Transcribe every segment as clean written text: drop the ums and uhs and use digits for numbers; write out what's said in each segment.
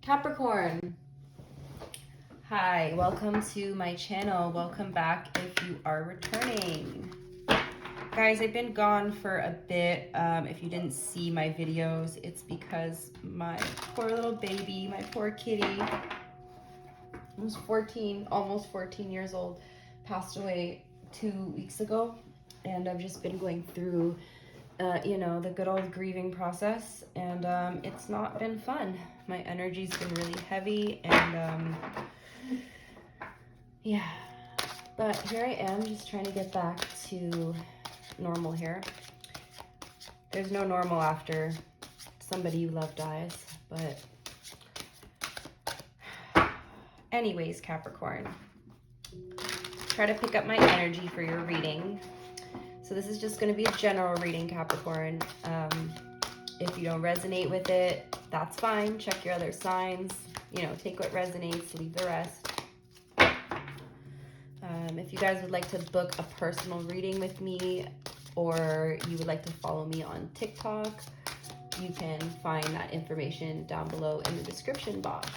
Capricorn. Hi, welcome to my channel. Welcome back if you are returning. Guys, I've been gone for a bit. If you didn't see my videos, it's because my poor little baby, my poor kitty, who's almost 14 years old, passed away 2 weeks ago. And I've just been going through you know, the good old grieving process, and it's not been fun. My energy's been really heavy, and yeah, but here I am just trying to get back to normal here. There's no normal after somebody you love dies, but anyways, Capricorn, try to pick up my energy for your reading. So this is just going to be a general reading, Capricorn. If you don't resonate with it, that's fine. Check your other signs. You know, take what resonates, leave the rest. If you guys would like to book a personal reading with me, or you would like to follow me on TikTok, you can find that information down below in the description box.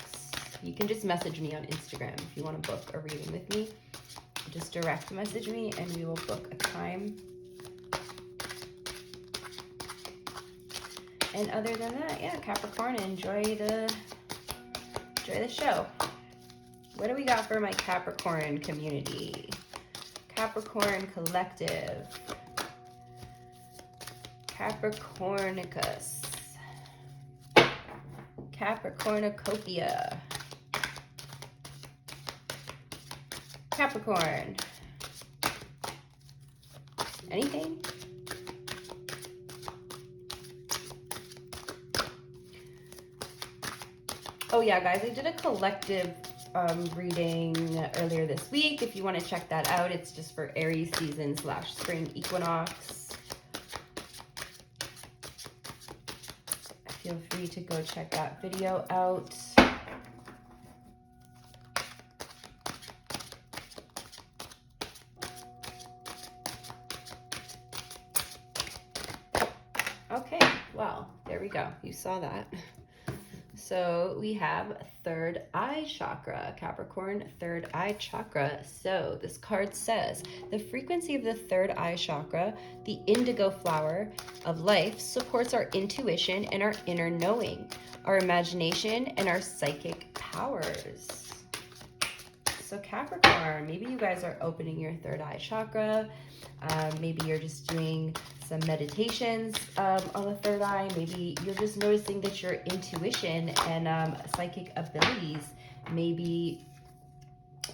You can just message me on Instagram if you want to book a reading with me. Just direct message me and we will book a time. And other than that, yeah, Capricorn, enjoy the show. What do we got for my Capricorn community? Capricorn Collective. Capricornicus. Capricornicopia. Capricorn. Anything? Oh yeah, guys, I did a collective reading earlier this week. If you want to check that out, it's just for Aries season / spring equinox. Feel free to go check that video out. Okay, well, there we go. You saw that. So we have Third Eye Chakra, Capricorn, Third Eye Chakra. So this card says, the frequency of the Third Eye Chakra, the indigo flower of life, supports our intuition and our inner knowing, our imagination and our psychic powers. So Capricorn, maybe you guys are opening your Third Eye Chakra. Maybe you're just doing some meditations on the third eye. Maybe you're just noticing that your intuition and psychic abilities may be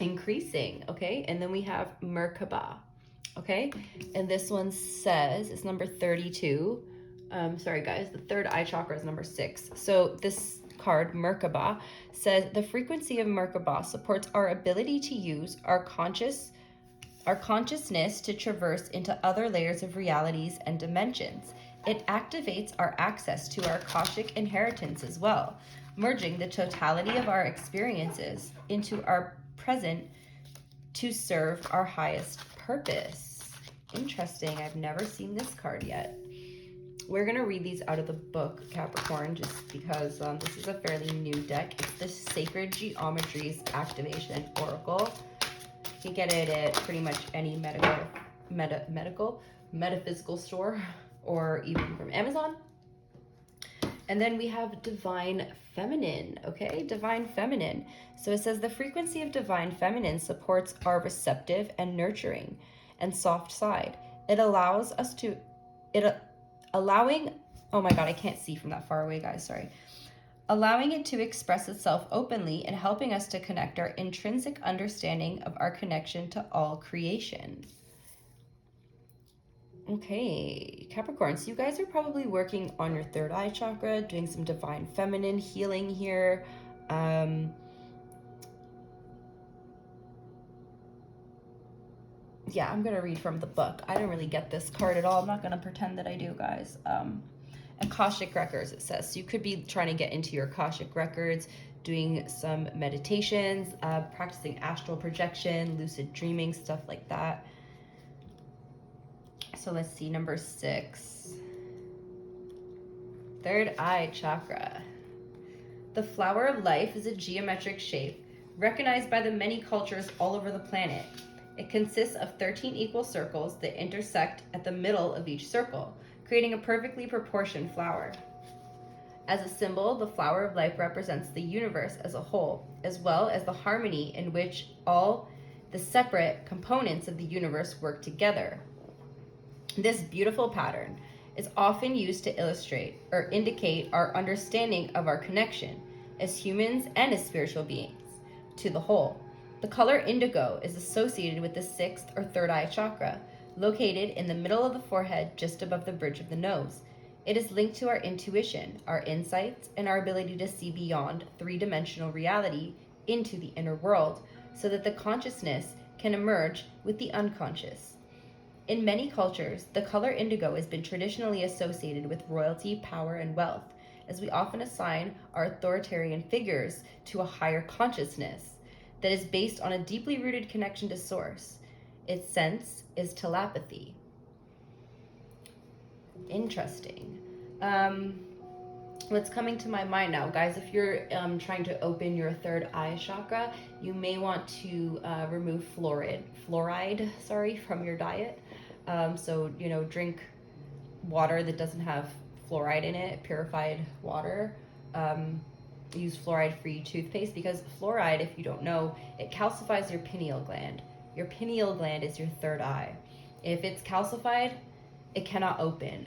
increasing, okay? And then we have Merkaba, okay? And this one says, it's number 32. Sorry guys, the Third Eye Chakra is number 6. So this card, Merkaba, says the frequency of Merkaba supports our ability to use our consciousness to traverse into other layers of realities and dimensions. It activates our access to our Akashic inheritance as well, merging the totality of our experiences into our present to serve our highest purpose. Interesting. I've never seen this card yet. We're going to read these out of the book, Capricorn, just because this is a fairly new deck. It's the Sacred Geometries Activation Oracle. You can get it at pretty much any metaphysical store, or even from Amazon. And then we have Divine Feminine, okay? Divine Feminine. So it says the frequency of Divine Feminine supports our receptive and nurturing and soft side. It allows us to, oh my God, I can't see from that far away, guys, sorry. Allowing it to express itself openly and helping us to connect our intrinsic understanding of our connection to all creation. Okay, Capricorn, so you guys are probably working on your third eye chakra, doing some divine feminine healing here. Yeah, I'm going to read from the book. I don't really get this card at all. I'm not going to pretend that I do, guys. Akashic records, it says. So you could be trying to get into your Akashic records, doing some meditations, practicing astral projection, lucid dreaming, stuff like that. So let's see, number 6. Third Eye Chakra. The flower of life is a geometric shape recognized by the many cultures all over the planet. It consists of 13 equal circles that intersect at the middle of each circle, creating a perfectly proportioned flower. As a symbol, the flower of life represents the universe as a whole, as well as the harmony in which all the separate components of the universe work together. This beautiful pattern is often used to illustrate or indicate our understanding of our connection as humans and as spiritual beings to the whole. The color indigo is associated with the 6th or third eye chakra, located in the middle of the forehead just above the bridge of the nose. It is linked to our intuition, our insights, and our ability to see beyond three-dimensional reality into the inner world, so that the consciousness can emerge with the unconscious. In many cultures, the color indigo has been traditionally associated with royalty, power, and wealth, as we often assign our authoritarian figures to a higher consciousness that is based on a deeply rooted connection to source. Its sense is telepathy. Interesting. What's coming to my mind now, guys, if you're trying to open your third eye chakra, you may want to remove fluoride from your diet. So, drink water that doesn't have fluoride in it, purified water. Use fluoride-free toothpaste, because fluoride, if you don't know, it calcifies your pineal gland. Your pineal gland is your third eye. If it's calcified, it cannot open.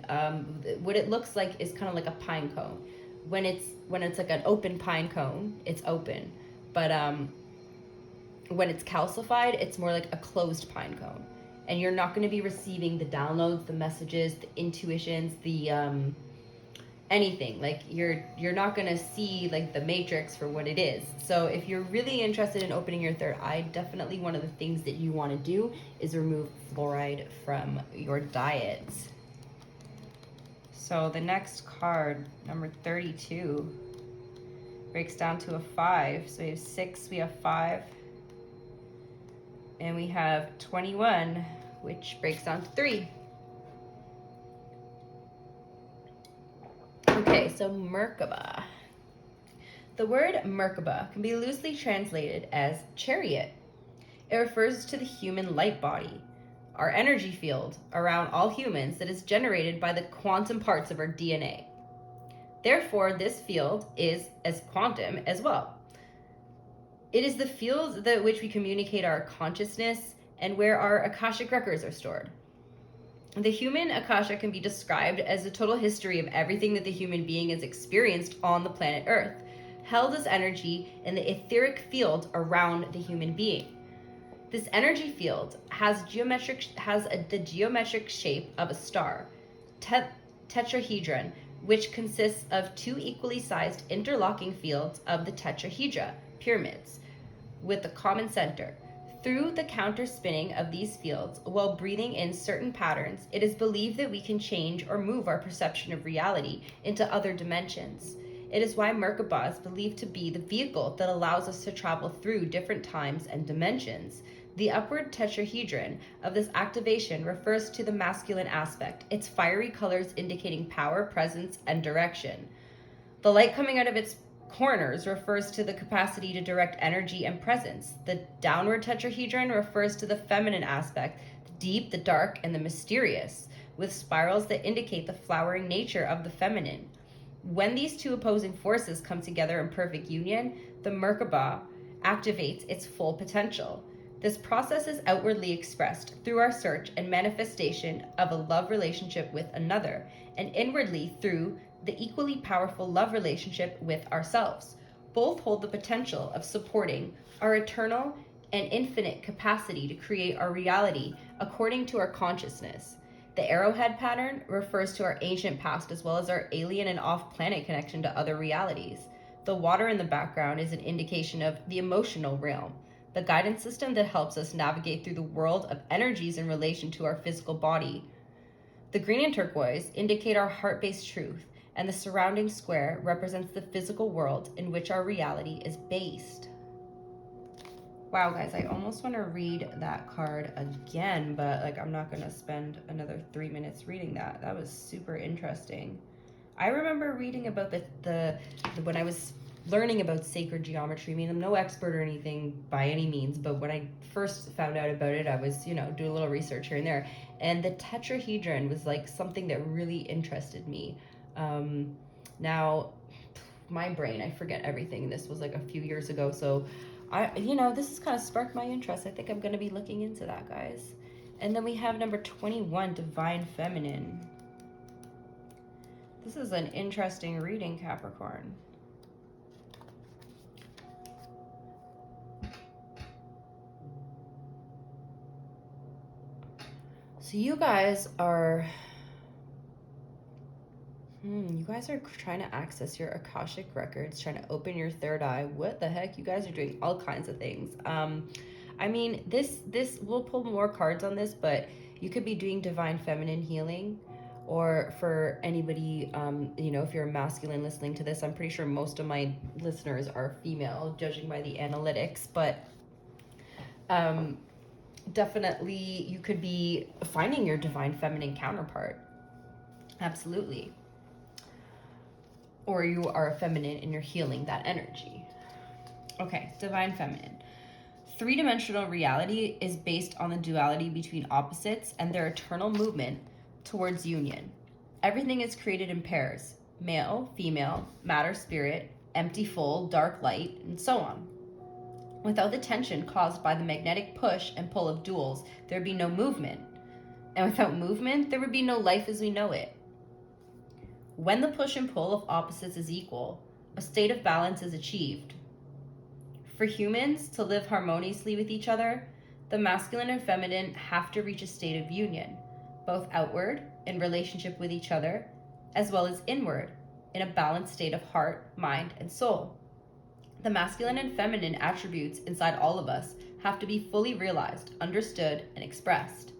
What it looks like is kind of like a pine cone. When it's like an open pine cone, it's open. But when it's calcified, it's more like a closed pine cone. And you're not going to be receiving the downloads, the messages, the intuitions, the anything. Like you're not going to see like the matrix for what it is. So if you're really interested in opening your third eye, definitely one of the things that you want to do is remove fluoride from your diet. So the next card, number 32, breaks down to a 5. So we have 6, we have 5, and we have 21, which breaks down to 3. Okay, so Merkaba. The word Merkaba can be loosely translated as chariot. It refers to the human light body, our energy field around all humans that is generated by the quantum parts of our DNA. Therefore, this field is as quantum as well. It is the field that which we communicate our consciousness and where our Akashic records are stored. The human Akasha can be described as a total history of everything that the human being has experienced on the planet Earth, held as energy in the etheric field around the human being. This energy field has the geometric shape of a star, tetrahedron, which consists of 2 equally sized interlocking fields of the tetrahedra, pyramids, with a common center. Through the counter-spinning of these fields, while breathing in certain patterns, it is believed that we can change or move our perception of reality into other dimensions. It is why Merkaba is believed to be the vehicle that allows us to travel through different times and dimensions. The upward tetrahedron of this activation refers to the masculine aspect, its fiery colors indicating power, presence, and direction. The light coming out of its corners refers to the capacity to direct energy and presence. The downward tetrahedron refers to the feminine aspect, the deep, the dark, and the mysterious, with spirals that indicate the flowering nature of the feminine. When these two opposing forces come together in perfect union, the Merkaba activates its full potential. This process is outwardly expressed through our search and manifestation of a love relationship with another, and inwardly through the equally powerful love relationship with ourselves. Both hold the potential of supporting our eternal and infinite capacity to create our reality according to our consciousness. The arrowhead pattern refers to our ancient past as well as our alien and off-planet connection to other realities. The water in the background is an indication of the emotional realm, the guidance system that helps us navigate through the world of energies in relation to our physical body. The green and turquoise indicate our heart-based truth, and the surrounding square represents the physical world in which our reality is based. Wow, guys, I almost want to read that card again, but I'm not going to spend another 3 minutes reading that. That was super interesting. I remember reading about the when I was learning about sacred geometry. I mean, I'm no expert or anything by any means, but when I first found out about it, I was, you know, doing a little research here and there. And the tetrahedron was like something that really interested me. Now, my brain, I forget everything. This was like a few years ago. So this has kind of sparked my interest. I think I'm going to be looking into that, guys. And then we have number 21, Divine Feminine. This is an interesting reading, Capricorn. So you guys are trying to access your Akashic records, trying to open your third eye. What the heck? You guys are doing all kinds of things. I mean, this we'll pull more cards on this, but you could be doing divine feminine healing, or for anybody, if you're a masculine listening to this, I'm pretty sure most of my listeners are female, judging by the analytics, but definitely you could be finding your divine feminine counterpart. Absolutely. Or you are a feminine and you're healing that energy. Okay, divine feminine. Three-dimensional reality is based on the duality between opposites and their eternal movement towards union. Everything is created in pairs: male, female, matter, spirit, empty, full, dark, light, and so on. Without the tension caused by the magnetic push and pull of duals, there would be no movement. And without movement, there would be no life as we know it. When the push and pull of opposites is equal, a state of balance is achieved. For humans to live harmoniously with each other, the masculine and feminine have to reach a state of union, both outward, in relationship with each other, as well as inward, in a balanced state of heart, mind, and soul. The masculine and feminine attributes inside all of us have to be fully realized, understood, and expressed.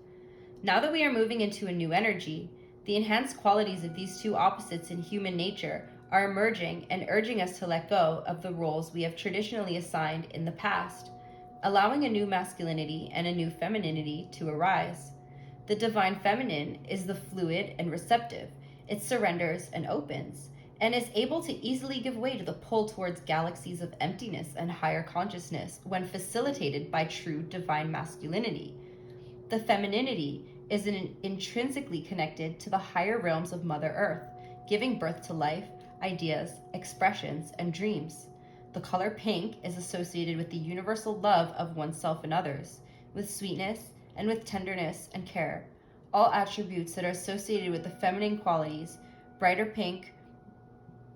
Now that we are moving into a new energy, the enhanced qualities of these two opposites in human nature are emerging and urging us to let go of the roles we have traditionally assigned in the past, allowing a new masculinity and a new femininity to arise. The divine feminine is the fluid and receptive. It surrenders and opens, and is able to easily give way to the pull towards galaxies of emptiness and higher consciousness when facilitated by true divine masculinity. The femininity is intrinsically connected to the higher realms of Mother Earth, giving birth to life, ideas, expressions, and dreams. The color pink is associated with the universal love of oneself and others, with sweetness and with tenderness and care, all attributes that are associated with the feminine qualities. Brighter pink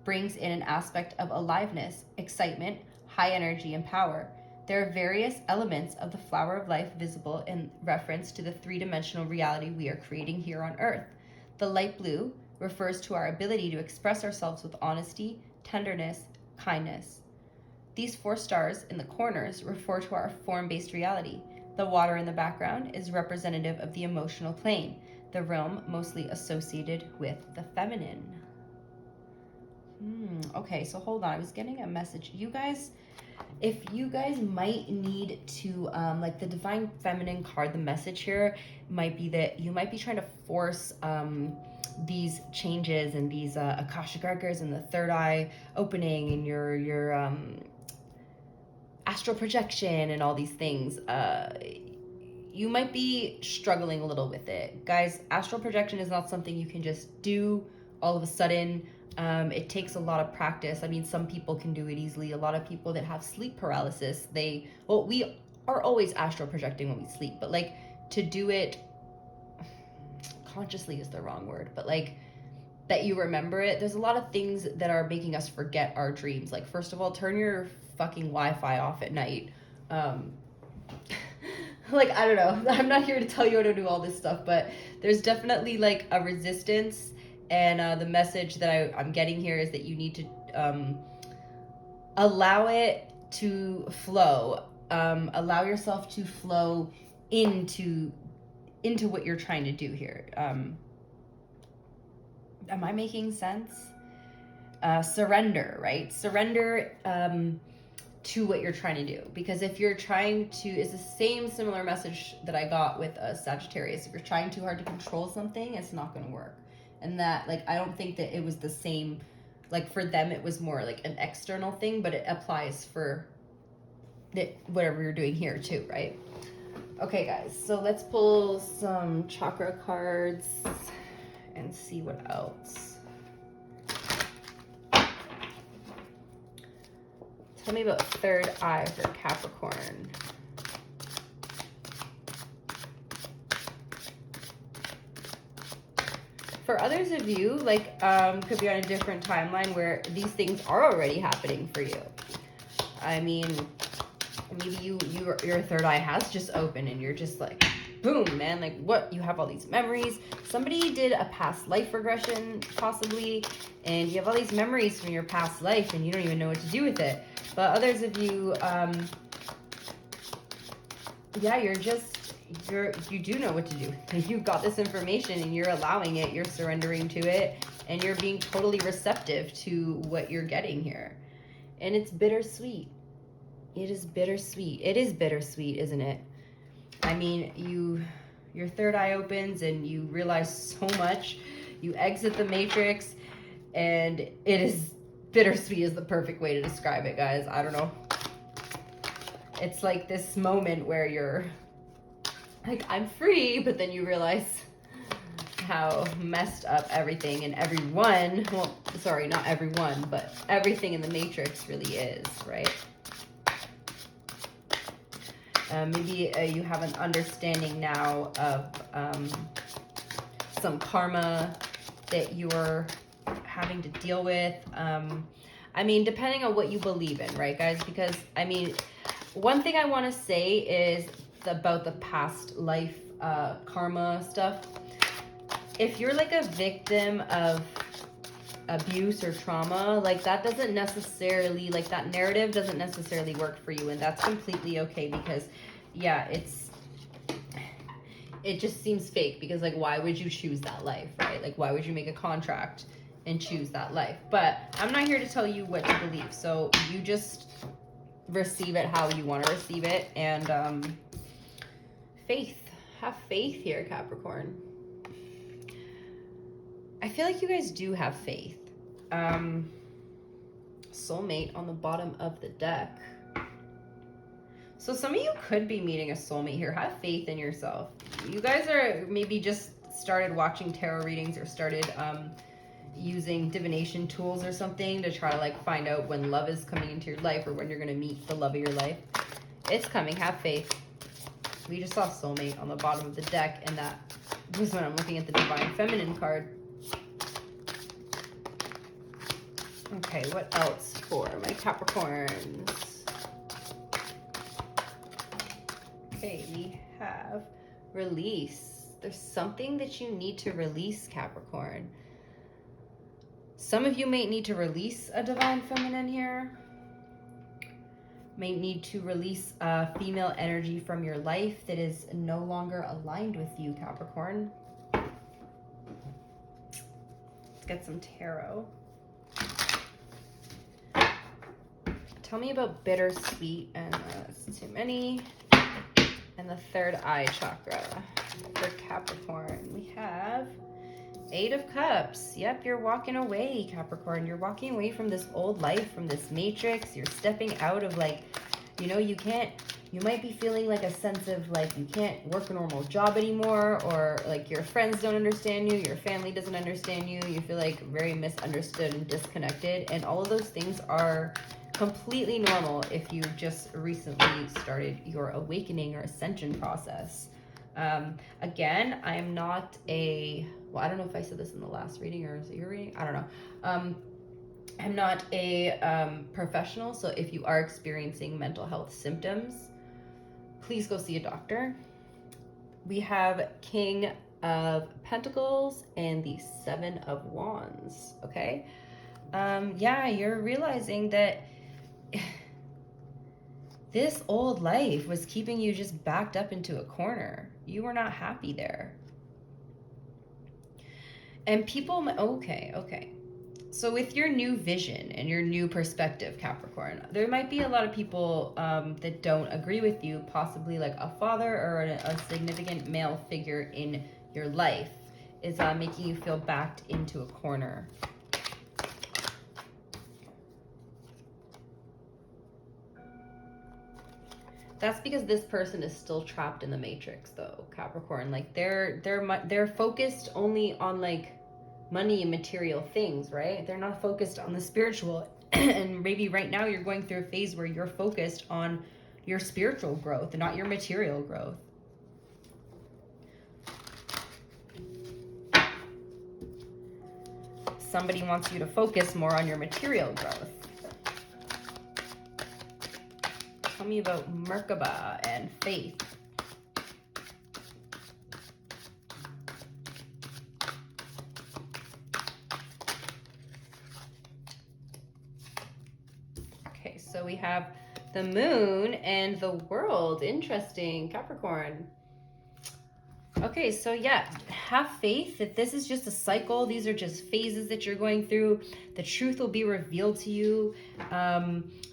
brings in an aspect of aliveness, excitement, high energy, and power. There are various elements of the flower of life visible in reference to the three-dimensional reality we are creating here on Earth. The light blue refers to our ability to express ourselves with honesty, tenderness, kindness. These 4 stars in the corners refer to our form-based reality. The water in the background is representative of the emotional plane, the realm mostly associated with the feminine. Okay, so hold on. I was getting a message. You guys, if you guys might need to, like the divine feminine card, the message here might be that you might be trying to force these changes and these Akashic records and the third eye opening and your astral projection and all these things. You might be struggling a little with it. Guys, astral projection is not something you can just do all of a sudden. It takes a lot of practice. I mean, some people can do it easily. A lot of people that have sleep paralysis, we are always astral projecting when we sleep, but like to do it consciously is the wrong word, but like that you remember it. There's a lot of things that are making us forget our dreams. Like, first of all, turn your fucking Wi-Fi off at night. Like, I don't know. I'm not here to tell you how to do all this stuff, but there's definitely like a resistance. And the message that I'm getting here is that you need to allow it to flow. Allow yourself to flow into what you're trying to do here. Am I making sense? Surrender, right? Surrender to what you're trying to do. Because if you're trying to, it's the similar message that I got with Sagittarius. If you're trying too hard to control something, it's not going to work. And that, like, I don't think that it was the same Like for them, it was more like an external thing, but it applies for whatever you're doing here too, right? Okay, guys, so let's pull some chakra cards and see what else. Tell me about third eye for Capricorn. For others of you, like, could be on a different timeline where these things are already happening for you. I mean, maybe your third eye has just opened and you're just like, boom, man, like what? You have all these memories. Somebody did a past life regression, possibly, and you have all these memories from your past life and you don't even know what to do with it. But others of you, yeah, you do know what to do. You've got this information and you're allowing it, you're surrendering to it, and you're being totally receptive to what you're getting here. And it's bittersweet. It is bittersweet. It is bittersweet, isn't it? I mean, your third eye opens and you realize so much. You exit the matrix, and it is bittersweet is the perfect way to describe it, guys. I don't know. It's like this moment where you're like, I'm free, but then you realize how messed up everything and everyone, well, sorry, not everyone, but everything in the matrix really is, right? Maybe you have an understanding now of some karma that you're having to deal with. I mean, depending on what you believe in, right, guys? Because, I mean, one thing I want to say is about the past life karma stuff. If you're like a victim of abuse or trauma, like that doesn't necessarily, like that narrative doesn't necessarily work for you, and that's completely okay, because yeah, it just seems fake, because like why would you choose that life, right? Like why would you make a contract and choose that life? But I'm not here to tell you what to believe, so you just receive it how you want to receive it. And have faith here, Capricorn. I feel like you guys do have faith. Soulmate on the bottom of the deck. So some of you could be meeting a soulmate here. Have faith in yourself. You guys are maybe just started watching tarot readings or started using divination tools or something to try to like find out when love is coming into your life or when you're going to meet the love of your life. It's coming. Have faith. We just saw soulmate on the bottom of the deck, and that was when I'm looking at the Divine Feminine card. Okay, what else for my Capricorns? Okay, we have release. There's something that you need to release, Capricorn. Some of you may need to release a Divine Feminine here. May need to release female energy from your life that is no longer aligned with you, Capricorn. Let's get some tarot. Tell me about bittersweet, and that's too many. And the third eye chakra for Capricorn. We have Eight of Cups. Yep, you're walking away, Capricorn. You're walking away from this old life, from this matrix. You're stepping out of, like, you know, you might be feeling like a sense of like you can't work a normal job anymore, or like your friends don't understand you, your family doesn't understand you. You feel like very misunderstood and disconnected. And all of those things are completely normal if you just recently started your awakening or ascension process. Again, I'm not well, I don't know if I said this in the last reading or is it your reading? I don't know. I'm not a professional, so if you are experiencing mental health symptoms, please go see a doctor. We have King of Pentacles and the Seven of Wands, okay? Yeah, you're realizing that this old life was keeping you just backed up into a corner. You were not happy there. And people, okay. So with your new vision and your new perspective, Capricorn, there might be a lot of people that don't agree with you, possibly like a father or a significant male figure in your life is making you feel backed into a corner. That's because this person is still trapped in the matrix, though, Capricorn. Like they're focused only on like money and material things, right? They're not focused on the spiritual. And maybe right now you're going through a phase where you're focused on your spiritual growth and not your material growth. Somebody wants you to focus more on your material growth. Tell me about Merkaba and faith. Okay, so we have the moon and the world. Interesting, Capricorn. Okay, so yeah, have faith that this is just a cycle. These are just phases that you're going through. The truth will be revealed to you.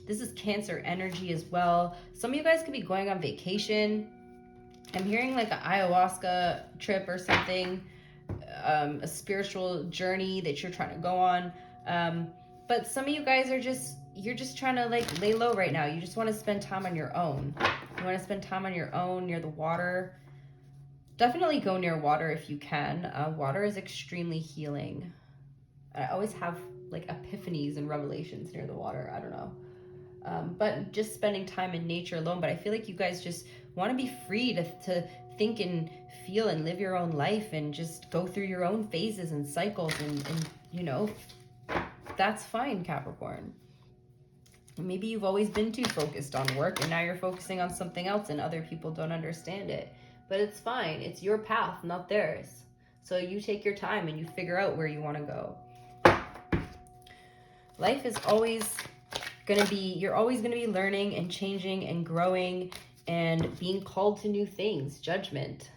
This is Cancer energy as well. Some of you guys could be going on vacation. I'm hearing like an ayahuasca trip or something, a spiritual journey that you're trying to go on. But some of you guys are you're just trying to like lay low right now. You just want to spend time on your own. You want to spend time on your own near the water. Definitely go near water if you can. Water is extremely healing. I always have like epiphanies and revelations near the water. I don't know. But just spending time in nature alone. But I feel like you guys just want to be free to think and feel and live your own life and just go through your own phases and cycles. And you know, that's fine, Capricorn. Maybe you've always been too focused on work and now you're focusing on something else and other people don't understand it. But it's fine. It's your path, not theirs. So you take your time and you figure out where you want to go. Life is always going to be, you're always going to be learning and changing and growing and being called to new things. Judgment.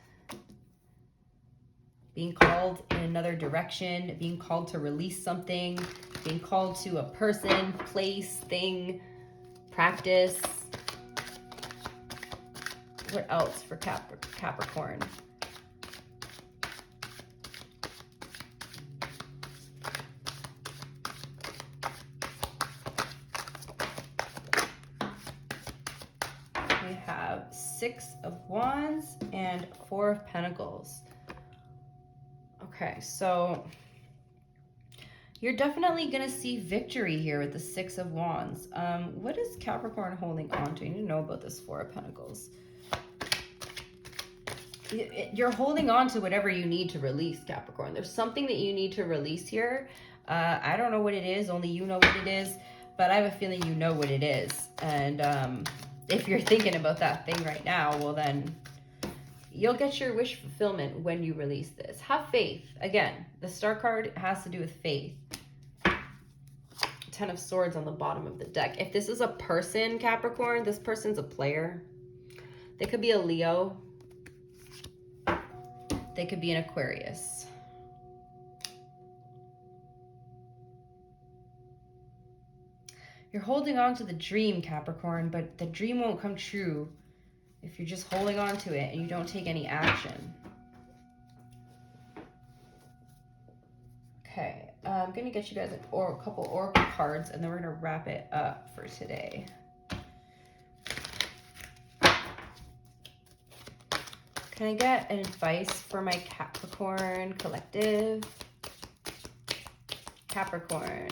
Being called in another direction. Being called to release something. Being called to a person, place, thing, practice. What else for Capricorn? We have 6 of Wands and 4 of Pentacles. Okay, so you're definitely going to see victory here with the 6 of Wands. What is Capricorn holding on to? You need to know about this 4 of Pentacles. You're holding on to whatever you need to release, Capricorn. There's something that you need to release here. I don't know what it is. Only you know what it is. But I have a feeling you know what it is. And if you're thinking about that thing right now, well then you'll get your wish fulfillment when you release this. Have faith. Again, the Star card has to do with faith. 10 of Swords on the bottom of the deck. If this is a person, Capricorn, this person's a player. They could be a Leo. They could be an Aquarius. You're holding on to the dream, Capricorn, but the dream won't come true if you're just holding on to it and you don't take any action. Okay, I'm going to get you guys a couple oracle cards and then we're going to wrap it up for today. Can I get an advice for my Capricorn collective? Capricorn.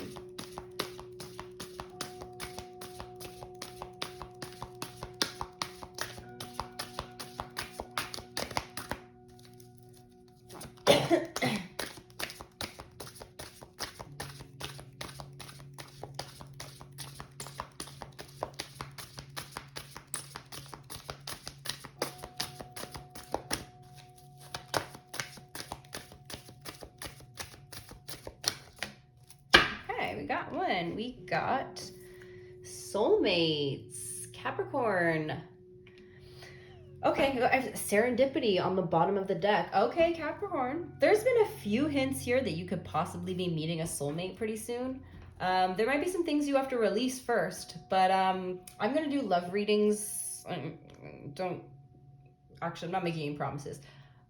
We got one. We got soulmates. Capricorn. Okay, I have serendipity on the bottom of the deck. Okay, Capricorn. There's been a few hints here that you could possibly be meeting a soulmate pretty soon. There might be some things you have to release first, but I'm going to do love readings. Actually, I'm not making any promises.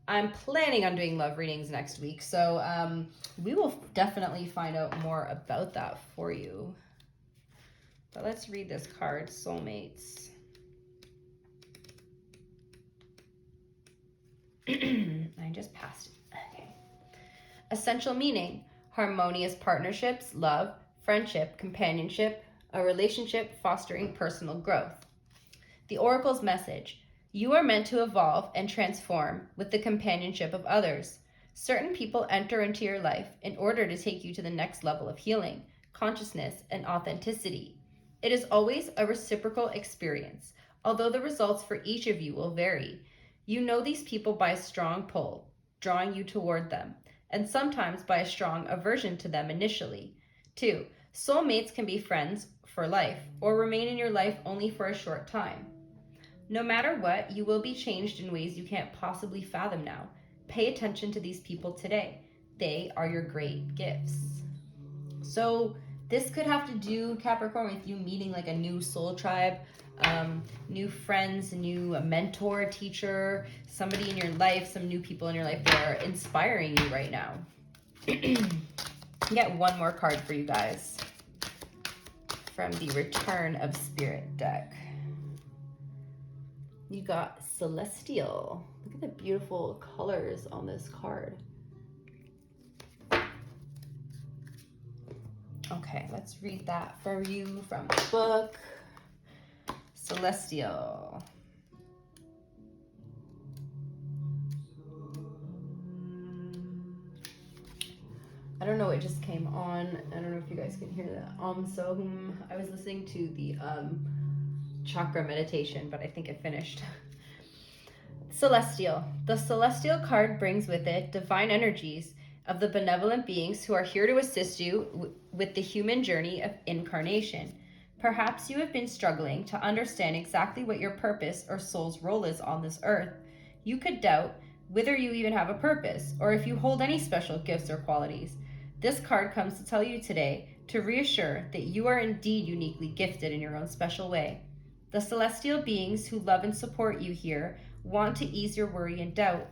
I'm planning on doing love readings next week, so we will definitely find out more about that for you. But let's read this card, soulmates. Essential meaning: harmonious partnerships, love, friendship, companionship, a relationship fostering personal growth. The Oracle's message: you are meant to evolve and transform with the companionship of others. Certain people enter into your life in order to take you to the next level of healing, consciousness, and authenticity. It is always a reciprocal experience, although the results for each of you will vary. You know these people by a strong pull, drawing you toward them, and sometimes by a strong aversion to them initially. 2. Soulmates can be friends for life or remain in your life only for a short time. No matter what, you will be changed in ways you can't possibly fathom now. Pay attention to these people today. They are your great gifts. So this could have to do, Capricorn, with you meeting like a new soul tribe, new friends, new mentor, teacher, somebody in your life, some new people in your life that are inspiring you right now. Get one more card for you guys from the Return of Spirit deck. You got Celestial. Look at the beautiful colors on this card. Okay, let's read that for you from the book. Celestial. I don't know, it just came on. I don't know if you guys can hear that. I was listening to the chakra meditation, but I think it finished. Celestial. The Celestial card brings with it divine energies of the benevolent beings who are here to assist you with the human journey of incarnation. Perhaps you have been struggling to understand exactly what your purpose or soul's role is on this earth. You could doubt whether you even have a purpose or if you hold any special gifts or qualities. This card comes to tell you today to reassure that you are indeed uniquely gifted in your own special way. The celestial beings who love and support you here want to ease your worry and doubt.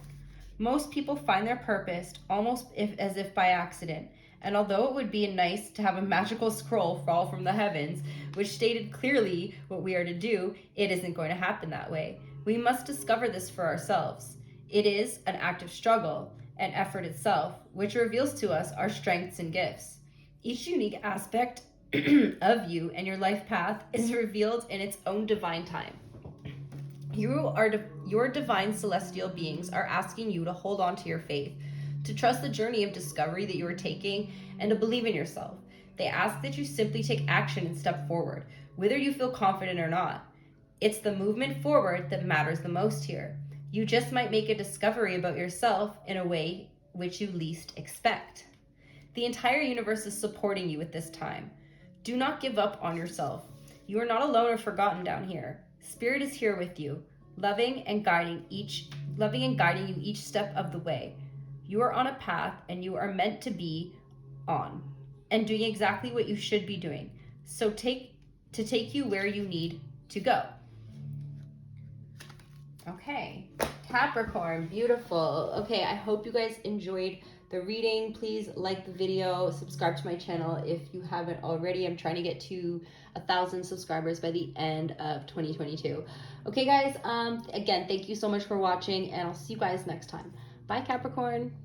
Most people find their purpose almost as if by accident, and although it would be nice to have a magical scroll fall from the heavens, which stated clearly what we are to do, it isn't going to happen that way. We must discover this for ourselves. It is an active struggle and effort itself, which reveals to us our strengths and gifts. Each unique aspect of you and your life path is revealed in its own divine time. Your divine celestial beings are asking you to hold on to your faith, to trust the journey of discovery that you are taking, and to believe in yourself. They ask that you simply take action and step forward, whether you feel confident or not. It's the movement forward that matters the most here. You just might make a discovery about yourself in a way which you least expect. The entire universe is supporting you at this time. Do not give up on yourself. You are not alone or forgotten down here. Spirit is here with you, loving and guiding you each step of the way. You are on a path and you are meant to be on and doing exactly what you should be doing. So take you where you need to go. Okay, Capricorn, beautiful. Okay, I hope you guys enjoyed the reading. Please like the video, subscribe to my channel if you haven't already. I'm trying to get to 1,000 subscribers by the end of 2022. Okay guys, again, thank you so much for watching, and I'll see you guys next time. Bye, Capricorn.